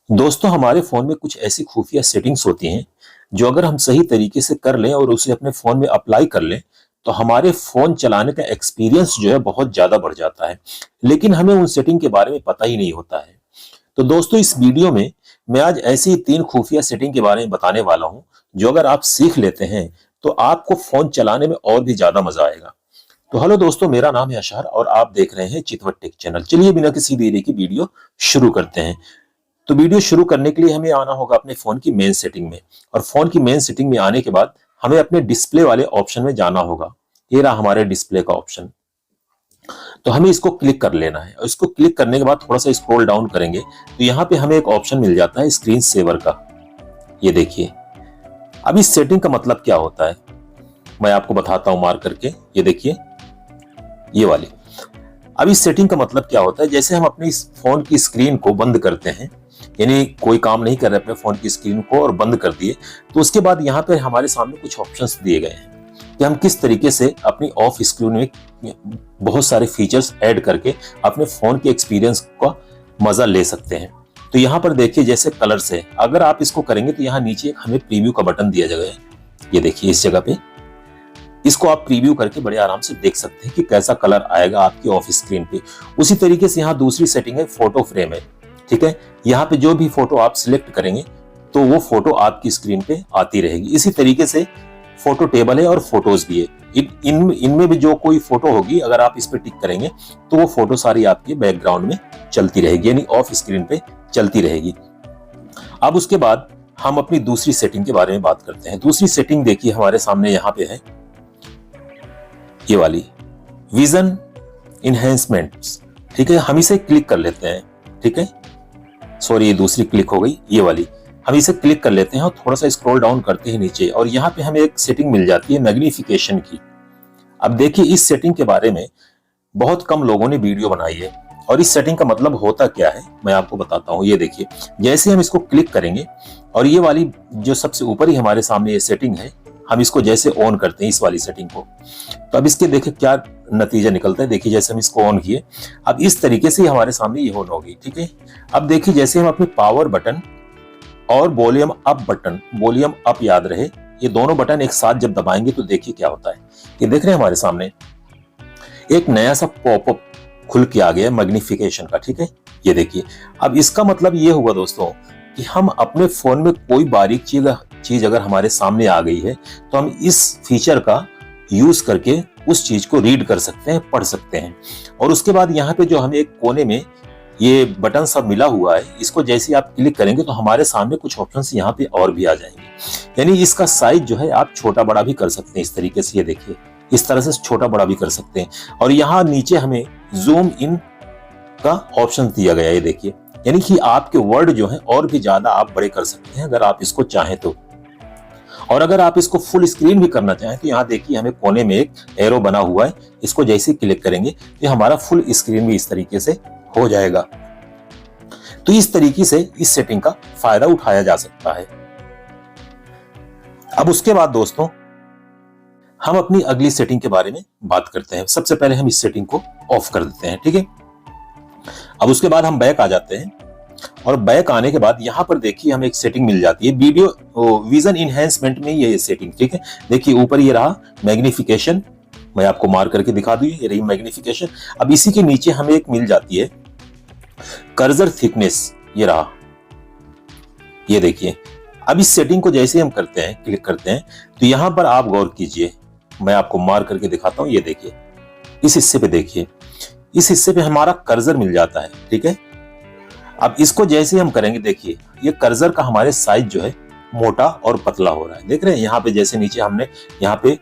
दोस्तों, हमारे फोन में कुछ ऐसी खुफिया सेटिंग्स होती हैं जो अगर हम सही तरीके से कर लें और उसे अपने फोन में अप्लाई कर लें तो हमारे फोन चलाने का एक्सपीरियंस जो है बहुत ज्यादा बढ़ जाता है। लेकिन हमें उन सेटिंग के बारे में पता ही नहीं होता है। तो दोस्तों, इस वीडियो में मैं आज ऐसी ही 3 खुफिया सेटिंग के बारे में बताने वाला हूं जो अगर आप सीख लेते हैं तो आपको फोन चलाने में और भी ज्यादा मजा आएगा। तो हेलो दोस्तों, मेरा नाम है अशहर और आप देख रहे हैं चितवट टेक चैनल। चलिए बिना किसी देरी की वीडियो शुरू करते हैं। तो वीडियो शुरू करने के लिए हमें आना होगा अपने फोन की मेन सेटिंग में, और फोन की मेन सेटिंग में आने के बाद हमें अपने डिस्प्ले वाले ऑप्शन में जाना होगा। ये रहा हमारे डिस्प्ले का ऑप्शन। तो हमें इसको क्लिक कर लेना है और इसको क्लिक करने के बाद थोड़ा सा स्क्रॉल डाउन करेंगे तो यहाँ पे हमें एक ऑप्शन मिल जाता है स्क्रीन सेवर का। ये देखिए, अब इस सेटिंग का मतलब क्या होता है मैं आपको बताता हूं मार करके। ये देखिए, ये वाली। अब इस सेटिंग का मतलब क्या होता है, जैसे हम अपनी फोन की स्क्रीन को बंद करते हैं, यानी कोई काम नहीं कर रहे अपने फोन की स्क्रीन को और बंद कर दिए, तो उसके बाद यहाँ पे हमारे सामने कुछ ऑप्शंस दिए गए हैं कि हम किस तरीके से अपनी ऑफ स्क्रीन में बहुत सारे फीचर्स ऐड करके अपने फोन के एक्सपीरियंस का मजा ले सकते हैं। तो यहाँ पर देखिए, जैसे कलर से अगर आप इसको करेंगे तो यहाँ नीचे हमें प्रीव्यू का बटन दिया गया है। ये देखिए, इस जगह पे इसको आप प्रीव्यू करके बड़े आराम से देख सकते हैं कि कैसा कलर आएगा आपकी ऑफ स्क्रीन पे। उसी तरीके से यहाँ दूसरी सेटिंग है, फोटो फ्रेम है। ठीक है, यहाँ पे जो भी फोटो आप सिलेक्ट करेंगे तो वो फोटो आपकी स्क्रीन पे आती रहेगी। इसी तरीके से फोटो टेबल है और फोटोज भी है। इनमें भी जो कोई फोटो होगी अगर आप इस पे टिक करेंगे तो वो फोटो सारी आपके बैकग्राउंड में चलती रहेगी, यानी ऑफ स्क्रीन पे चलती रहेगी। अब उसके बाद हम अपनी दूसरी सेटिंग के बारे में बात करते हैं। दूसरी सेटिंग देखिए हमारे सामने यहाँ पे है, ये वाली विजन इनहेंसमेंट्स। ठीक है, हम इसे क्लिक कर लेते हैं। ठीक है, सॉरी, ये दूसरी क्लिक हो गई, ये वाली। हम इसे क्लिक कर लेते हैं और थोड़ा सा स्क्रॉल डाउन करते हैं नीचे और यहाँ पे हमें एक सेटिंग मिल जाती है मैग्निफिकेशन की। अब देखिए, इस सेटिंग के बारे में बहुत कम लोगों ने वीडियो बनाई है और इस सेटिंग का मतलब होता क्या है मैं आपको बताता हूँ। ये देखिए, जैसे हम इसको क्लिक करेंगे और ये वाली जो सबसे ऊपर ही हमारे सामने ये सेटिंग है, हम इसको जैसे ऑन करते हैं इस वाली सेटिंग को, तो अब इसके देखिए क्या नतीजा निकलता है। देखिए, जैसे हम इसको ऑन किए, अब इस तरीके से हमारे सामने ये ऑन होगी। ठीक है, अब देखिए, जैसे हम अपने पावर बटन और volume up button, volume up याद रहे, ये दोनों बटन एक साथ जब दबाएंगे तो देखिए क्या होता है। ये देख रहे हैं हमारे सामने एक नया सा पॉपअप खुल के आ गया मैग्निफिकेशन का। ठीक है, ये देखिए, अब इसका मतलब ये हुआ दोस्तों कि हम अपने फोन में कोई बारीक चीज अगर हमारे सामने आ गई है तो हम इस फीचर का यूज करके उस चीज को रीड कर सकते हैं, पढ़ सकते हैं। और उसके बाद यहाँ पे जो हमें एक कोने में ये बटन सब मिला हुआ है, इसको जैसे आप क्लिक करेंगे तो हमारे सामने कुछ ऑप्शंस यहाँ पे और भी आ जाएंगे, यानी इसका साइज जो है आप छोटा बड़ा भी कर सकते हैं इस तरीके से। ये देखिए, इस तरह से छोटा बड़ा भी कर सकते हैं। और यहाँ नीचे हमें जूम इन का ऑप्शन दिया गया है। ये देखिए, यानी कि आपके वर्ड जो है और भी ज्यादा आप बड़े कर सकते हैं अगर आप इसको चाहें तो। और अगर आप इसको फुल स्क्रीन भी करना चाहें तो यहाँ देखिए हमें कोने में एक एरो बना हुआ है, इसको जैसे क्लिक करेंगे तो हमारा फुल स्क्रीन भी इस तरीके से हो जाएगा। तो इस तरीके से इस सेटिंग का फायदा उठाया जा सकता है। अब उसके बाद दोस्तों हम अपनी अगली सेटिंग के बारे में बात करते हैं। सबसे पहले हम इस सेटिंग को ऑफ कर देते हैं। ठीक है, अब उसके बाद हम बैक आ जाते हैं और बैक आने के बाद यहाँ पर देखिए हमें एक सेटिंग मिल जाती है वीडियो विजन इनहेंसमेंट में, ये सेटिंग। ठीक है, देखिए ऊपर ये रहा मैग्निफिकेशन, मैं आपको मार करके दिखा दूं, ये रही मैग्निफिकेशन। अब इसी के नीचे हमें एक मिल जाती है कर्सर थिकनेस, ये रहा। ये देखिए, अब इस सेटिंग को जैसे हम करते हैं, क्लिक करते हैं, तो यहां पर आप गौर कीजिए, मैं आपको मार करके दिखाता हूं। ये देखिए, इस हिस्से पे देखिए, इस हिस्से पे हमारा कर्सर मिल जाता है। ठीक है, अब इसको जैसे हम करेंगे, देखिए ये कर्सर का हमारे साइज जो है मोटा और पतला हो रहा है। देख रहे हैं यहाँ पे, जैसे नीचे हमने यहाँ पे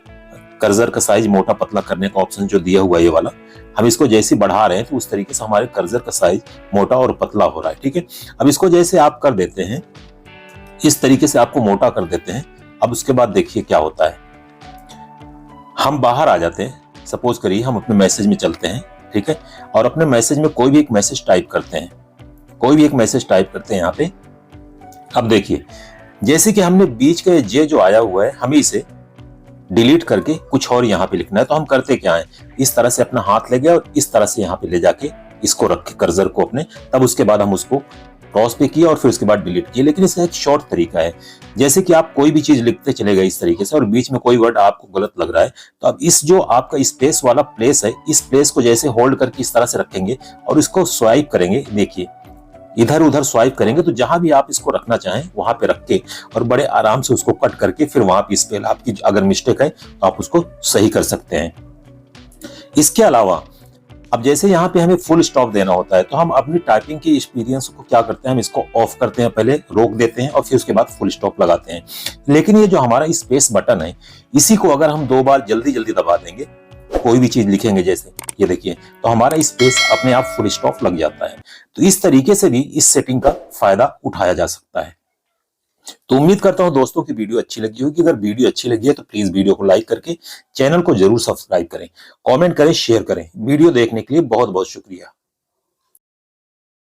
कर्सर का साइज मोटा पतला करने का ऑप्शन जो दिया हुआ है ये वाला, हम इसको जैसे बढ़ा रहे हैं तो उस तरीके से हमारे कर्सर का साइज मोटा और पतला हो रहा है। ठीक है, अब इसको जैसे आप कर देते हैं, इस तरीके से आपको मोटा कर देते हैं। अब उसके बाद देखिए क्या होता है, हम बाहर आ जाते हैं। सपोज करिए हम अपने मैसेज में चलते हैं। ठीक है, और अपने मैसेज में कोई भी एक मैसेज टाइप करते हैं, कोई भी एक मैसेज टाइप करते हैं यहाँ पे। अब देखिए, जैसे कि हमने बीच का जे जो आया हुआ है, हमें इसे डिलीट करके कुछ और यहाँ पे लिखना है। तो हम करते क्या है, इस तरह से अपना हाथ ले गया और इस तरह से यहाँ पे ले जाके इसको रख के कर्सर को अपने, तब उसके बाद हम उसको पॉज पे किया और फिर उसके बाद डिलीट किया। लेकिन इसका एक शॉर्ट तरीका है, जैसे कि आप कोई भी चीज लिखते चले गए इस तरीके से और बीच में कोई वर्ड आपको गलत लग रहा है, तो अब इस जो आपका स्पेस वाला प्लेस है, इस प्लेस को जैसे होल्ड करके इस तरह से रखेंगे और इसको स्वाइप करेंगे, देखिए इधर उधर स्वाइप करेंगे तो जहां भी आप इसको रखना चाहें वहां पे रख के और बड़े आराम से उसको कट करके फिर वहां पे स्पेल आपकी अगर मिस्टेक है तो आप उसको सही कर सकते हैं। इसके अलावा अब जैसे यहाँ पे हमें फुल स्टॉप देना होता है तो हम अपनी टाइपिंग के एक्सपीरियंस को क्या करते हैं, हम इसको ऑफ करते हैं, पहले रोक देते हैं और फिर उसके बाद फुल स्टॉप लगाते हैं। लेकिन ये जो हमारा स्पेस बटन है, इसी को अगर हम 2 बार जल्दी जल्दी दबा देंगे, कोई भी चीज लिखेंगे जैसे ये देखिए, तो हमारा स्पेस अपने आप फुल स्टॉप लग जाता है। तो इस तरीके से भी इस सेटिंग का फायदा उठाया जा सकता है। तो उम्मीद करता हूं दोस्तों की वीडियो अच्छी लगी होगी। अगर वीडियो अच्छी लगी है तो प्लीज वीडियो को लाइक करके चैनल को जरूर सब्सक्राइब करें, कमेंट करें, शेयर करें। वीडियो देखने के लिए बहुत बहुत शुक्रिया।